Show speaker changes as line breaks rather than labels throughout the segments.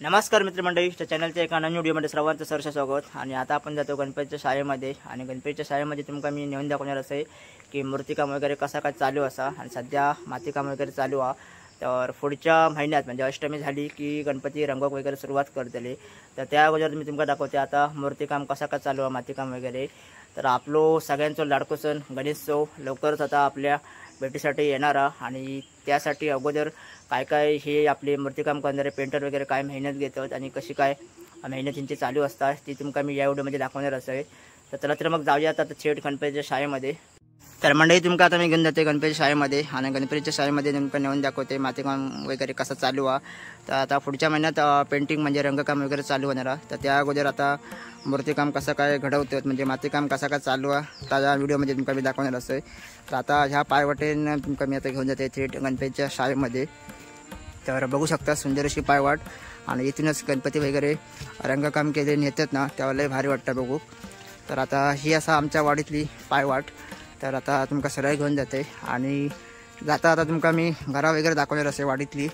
नमस्कार मित्रमंडळी, चॅनलच्या एका नवीन व्हिडिओमध्ये सर्वांचं सहर्ष स्वागत। आणि आता आपण जातो गणपतीच्या शाळेमध्ये आणि गणपतीच्या शाळेमध्ये तुम्हाला मी नेऊन दाखवणार आहे की मूर्तिकाम वगैरे कसा काय चालू असा आणि सध्या मातीकाम वगैरे चालू आहे। तर पुढच्या महिन्यात म्हणजे अष्टमी झाली की गणपती रंगवक वगैरे सुरुवात करतले, तर त्या अगोदर मी तुम्हाला दाखवते आता मूर्तिकाम कसा काय चालू आहे, मातीकाम वगैरे। तर आपलो सगळ्यांचा लाडको सण गणेशोत्सव लवकरच आता आपल्या भेटीसाठी येणार आणि त्यासाठी अगोदर काय काय हे आपले मूर्तिकाम करणारे पेंटर वगैरे काय मेहनत घेतात आणि कशी काय मेहनत त्यांची चालू असतात ती तुम्हाला मी या व्हिडिओमध्ये दाखवणार आहे। तर चला तर मग जाऊया आता थेट गणपतीच्या शाळेमध्ये। तर मंडळी तुमका आता मी घेऊन जाते गणपतीच्या शाळेमध्ये आणि गणपतीच्या शाळेमध्ये तुमका नेऊन दाखवते मातीकाम वगैरे कसं चालू आहे। तर आता पुढच्या महिन्यात पेंटिंग म्हणजे रंगकाम वगैरे चालू होणार आहे, तर त्या अगोदर आता मूर्तिकाम कसं काय घडवतात म्हणजे मातीकाम कसं काय चालू आहे त्या व्हिडिओमध्ये तुमका मी दाखवणार आहे। तर आता ह्या पायवाटेनं तुमका मी आता घेऊन जाते थेट गणपतीच्या शाळेमध्ये। तर बघू शकता सुंदर अशी पायवाट आणि इथूनच गणपती वगैरे रंगकाम केले नेतात ना, त्यावेळेला लय भारी वाटतं बघू। तर आता ही असा आमच्या वाडीतली पायवाट, तर आता तुमका सरळ घेऊन जाते आणि जाता आता तुमका मी घरा वगैरे दाखवणार असे वाडीतली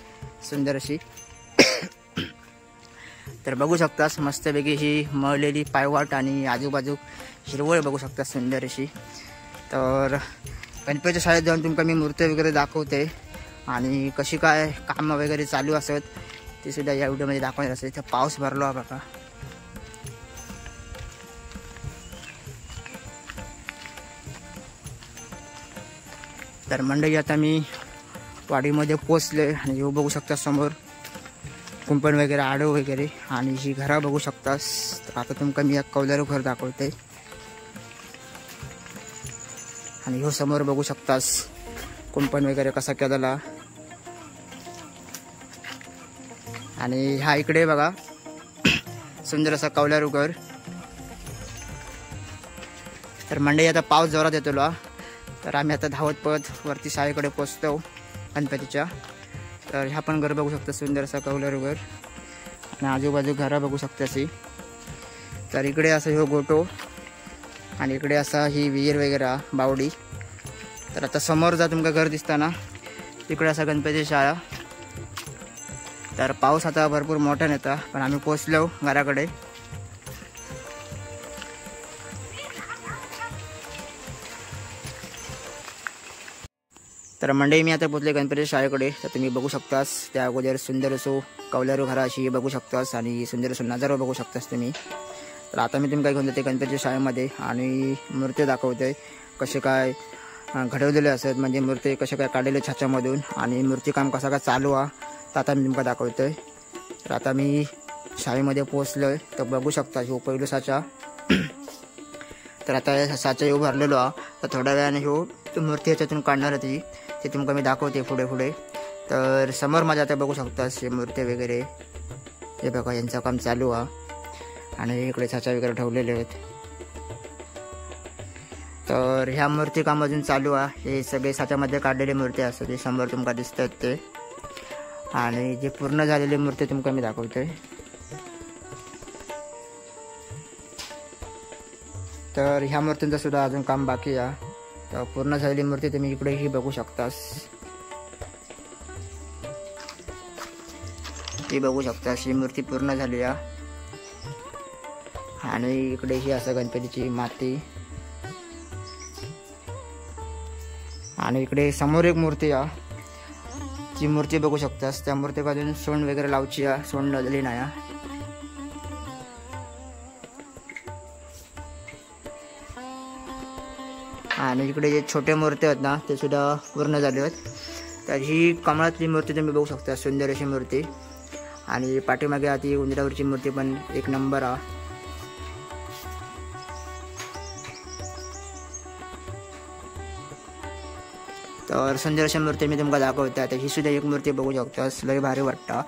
सुंदर अशी। तर बघू शकतास मस्तपैकी ही मळलेली पायवाट आणि आजूबाजू हिरवळ बघू शकता सुंदर अशी। तर गणपतीच्या शाळेत जाऊन तुमका मी मूर्ती वगैरे दाखवते आणि कशी काय काम वगैरे चालू असत ते सुद्धा या व्हिडिओमध्ये दाखवणार असेल। तर पाऊस भरलो आहे बघा। तर मंडळी आता मी वाडीमध्ये पोचले आणि हे बघू शकता समोर कुंपण वगैरे आडव वगैरे आणि ही घरा बघू शकतास। तर आता तुमका मी एक कौलारू घर दाखवते आणि हो समोर बघू शकतास कुंपण वगैरे कसा केलेला आणि हा इकडे बघा सुंदर असा कौलारू घर। तर मंडळी आता पाऊस जोरात येतो, तर आम्ही आता धावत पळत वरती शाळेकडे पोचतो गणपतीच्या। तर ह्या पण घर बघू शकता सुंदर असा कौलारू घर आणि आजूबाजू घरं बघू शकता अशी। तर इकडे असं हो गोटो आणि इकडे असा ही विहीर वगैरे बावडी। तर आता समोर जा तुमका घर दिसताना तिकडे असा गणपतीची शाळा। तर पाऊस आता भरपूर मोठा येता पण आम्ही पोचलो घराकडे। तर मंडळी मी आता पोचले गणपतीच्या शाळेकडे। तर तुम्ही बघू शकतास त्या अगोदर सुंदर असो कौलारू घरा अशी बघू शकतास आणि सुंदर असो नजारा बघू शकतास तुम्ही। तर आता मी तुमका घेऊन जाते गणपतीच्या शाळेमध्ये आणि मूर्ती दाखवते कसे काय घडवलेले असत म्हणजे मूर्ती कशा काय काढलेले छाच्यामधून आणि मूर्तिकाम कसा काय चालू आहे तर आता मी तुमका दाखवतोय। तर आता मी शाळेमध्ये पोचलोय, तर बघू शकता हो पहिलं साचा। तर आता साचा येऊ भरलेलो आहे, तर थोड्या वेळाने हो मूर्ती ह्याच्यातून काढणार होती ते तुमका मी दाखवते पुढे पुढे। तर समोर माझ्या आता बघू शकता हे मूर्ती वगैरे हे बघा यांचं काम चालू आहे आणि इकडे साचा वगैरे ठेवलेले आहेत। तर ह्या मूर्ती काम अजून चालू आहे, हे सगळे साच्यामध्ये काढलेले मूर्ती असतात ते समोर तुमका दिसतात ते आणि जे पूर्ण झालेली मूर्ती तुमका मी दाखवतोय। तर ह्या मूर्तींचं सुद्धा अजून काम बाकी आहे। तर पूर्ण झालेली मूर्ती तुम्ही इकडे ही बघू शकतास, ही बघू शकतास ही मूर्ती पूर्ण झाली आहे आणि इकडे ही असं गणपतीची माती आणि इकडे समोर एक मूर्ती आहे जी मूर्ती बघू शकतास त्या मूर्ती बाजून सोंड वगैरे लावची आहे, सोंड लावलेली नाही। आणि इकडे जे छोटे मूर्ती आहेत ना ते सुद्धा पूर्ण झाले आहेत। तर ही कमळातली मूर्ती तुम्ही बघू शकता सुंदर अशी मूर्ती आणि पाठीमागे आधी उंदरावरची मूर्ती पण एक नंबर आहे। तर सुंदर अशा मूर्ती मी तुमका दाखवते। तर ही सुद्धा एक मूर्ती बघू शकतास, लय भारी वाटतं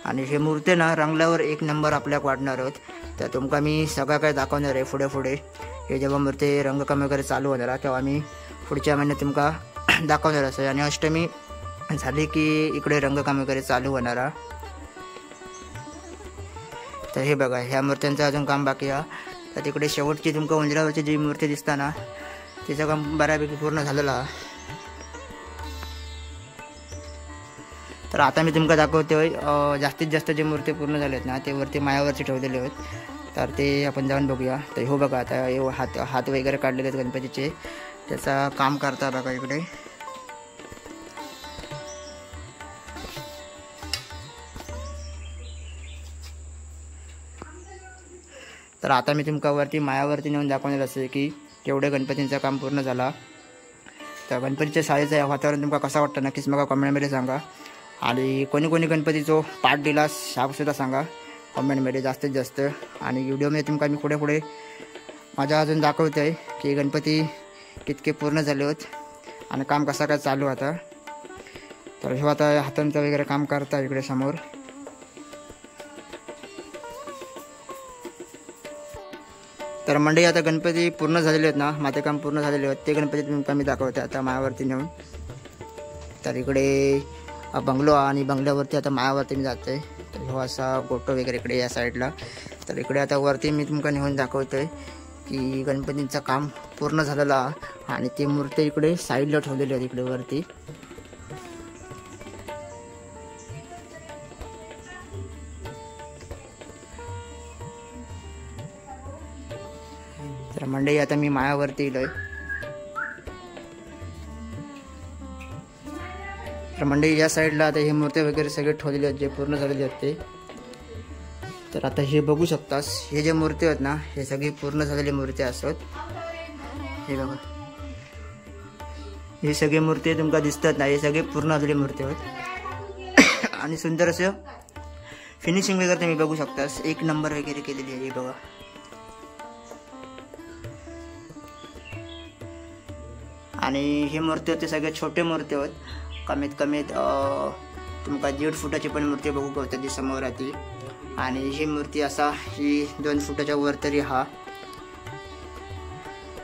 आणि हे मूर्ती ना रंगल्यावर एक नंबर आपल्याक वाटणार आहेत। तर तुमका मी सगळं काय दाखवणार आहे पुढे पुढे। हे जेव्हा मूर्ती रंगकाम वगैरे चालू होणार आहे तेव्हा मी पुढच्या महिन्यात तुमका दाखवणार असेल आणि अष्टमी झाली की इकडे रंगकाम वगैरे चालू होणार आहे। तर हे बघा ह्या मूर्त्यांचं अजून काम बाकी आहे। तर तिकडे शेवटची तुमका उंदरावरची जी मूर्ती दिसता ना तिचं काम बऱ्यापैकी पूर्ण झालेलं आहे। तर आता मी तुमका दाखवतोय जास्तीत जास्त जे मूर्ती पूर्ण झाले आहेत ना ते वरती मायावरती ठेवलेले आहेत. तर ते आपण जाऊन बघूया. तर हो बघा आता हे हात वगैरे काढलेले आहेत गणपतीचे, त्याचा काम करता बघा इकडे. तर आता मी तुमका वरती मायावरती नेऊन दाखवणार असे की केवढे गणपतींचं काम पूर्ण झाला. तर गणपतीच्या शाळेचं वातावरण तुमका कसं वाटतं नक्कीच मला कमेंटमध्ये सांगा. आणि कोणी कोणी गणपतीचो पाठ दिला सुद्धा सांगा कमेंटमध्ये जास्तीत जास्त. आणि व्हिडिओमध्ये तुमका मी पुढे पुढे माझ्या अजून दाखवतो आहे की गणपती कितके पूर्ण झाले होत आणि काम कसं काय चालू आता. तर हे आता हातांचं वगैरे काम करता इकडे समोर. तर मंडळी आता गणपती पूर्ण झालेले आहेत ना, माते काम पूर्ण झालेले आहेत ते गणपती तुमका मी दाखवते आता मायावरती नेऊन. तर इकडे बंगलो आणि बंगल्यावरती आता मायावरती मी जाते. तर हो असा गोटो वगैरे इकडे या साईडला. तर इकडे आता वरती मी तुमका नेऊन दाखवतोय की गणपतींचं काम पूर्ण झालेलं आहे आणि ती मूर्ती इकडे साईडला ठेवलेली आहे इकडे वरती. तर मंडळी आता मी मायावरती इलोय. तर मंडळी या साईडला आता हे मूर्ती वगैरे सगळे ठेवलेले आहेत जे पूर्ण झालेले आहेत ते. तर आता हे बघू शकतास हे जे मूर्ती आहेत ना हे सगळी पूर्ण झालेली मूर्ती असतात. हे बघा हे सगळे मूर्ती तुमका दिसतात ना हे सगळे पूर्ण झालेली मूर्ती आहेत. आणि सुंदर असं फिनिशिंग वगैरे तुम्ही बघू शकतास, एक नंबर वगैरे केलेली आहे. हे बघा आणि हे मूर्ती होते सगळे छोटे मूर्ती आहेत. कमीत कमीत तुमका 1.5 फुटाची पण मूर्ती बघू शकता जी समोर राहते. आणि ही मूर्ती असा ही 2 फुटाच्या वर तरी हा.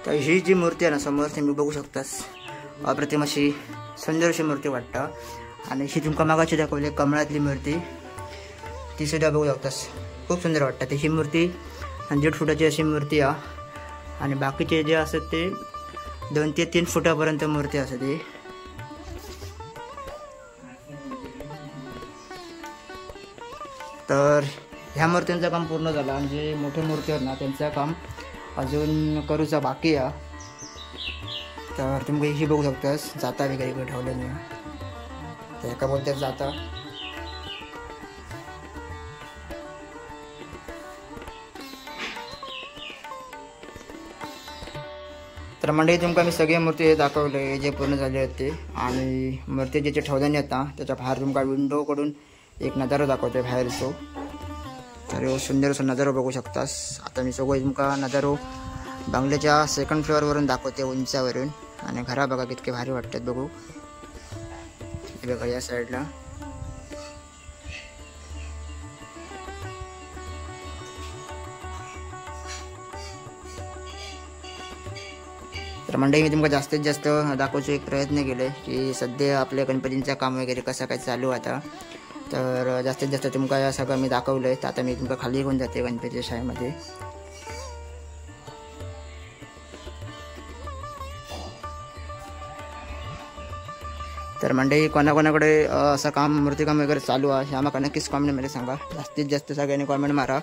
तर ही जी मूर्ती आहे ना समोर तुम्ही बघू शकतास अप्रतिम अशी सुंदर अशी मूर्ती वाटतं. आणि ही तुमका मागाची दाखवली कमळातली मूर्ती ती सुद्धा बघू शकतास, खूप सुंदर वाटतं. ही मूर्ती 1.5 फुटाची अशी मूर्ती आहे. आणि बाकीचे जे असतात ते 2 ते 3 फुटापर्यंत मूर्ती असते. तर ह्या मूर्तींचं काम पूर्ण झालं आणि जे मोठे मूर्ती आहेत ना त्यांचं काम अजून करूचा बाकी आहे. तर तुम्ही ही बघू शकतास जाता वगैरे इकडे ठेवले नाही. तर एका बोलतात जाता. तर मंडळी तुमका मी सगळे मूर्ती दाखवले जे पूर्ण झाले होते. आणि मूर्ती जे ठेवले आहेत ना त्याच्या बाहेर तुमका विंडोकडून एक नजारा दाखवतोय बाहेरचो. तर सुंदर असं नजारा बघू शकतास. आता मी सगळं तुमका नजारो बंगल्याच्या 2nd फ्लोअरवरून दाखवते उंचावरून. आणि घरा बघा कितके भारी वाटतात बघू. हे बघा या साईडला. तर मंडळी मी तुमका जास्तीत जास्त दाखवायचा एक प्रयत्न केले की सध्या आपल्या गणपतींचं काम वगैरे कसं काय चालू आता. तर जास्तीत जास्त तुमका या सगळं मी दाखवलं आहे. तर आता मी तुमका खाली घेऊन जाते गणपतीच्या शाळेमध्ये. तर मंडळी कोणाकोणाकडे असं काम मूर्तिकाम वगैरे चालू आहे ह्या माका नक्कीच कमेंटमध्ये सांगा. जास्तीत जास्त सगळ्यांनी कमेंट मारा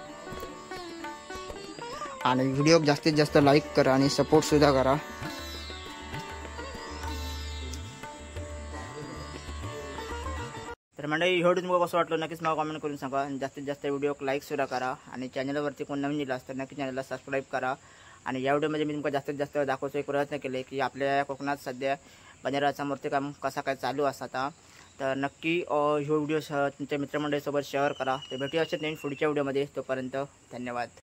आणि व्हिडिओ जास्तीत जास्त लाईक करा आणि सपोर्टसुद्धा करा. तर मंडळी व्हिडिओ तुम्हाला कसं वाटलं नक्कीच मला कमेंट करून सांगा. जास्तीत जास्त व्हिडिओ लाईकसुद्धा करा आणि चॅनलवरती कोण नवीन दिला तर नक्की चॅनलला सबस्क्राईब करा. आणि या व्हिडिओमध्ये मी तुमका जास्तीत जास्त दाखवायचा एक प्रयत्न केले की आपल्या कोकणात सध्या बंजाराचा मूर्तिकाम कसा काय चालू असता. तर नक्की व्हिडिओ तुमच्या मित्रमंडळीसोबत शेअर करा. तर भेटूया असेच नवीन पुढच्या व्हिडिओमध्ये. तोपर्यंत धन्यवाद.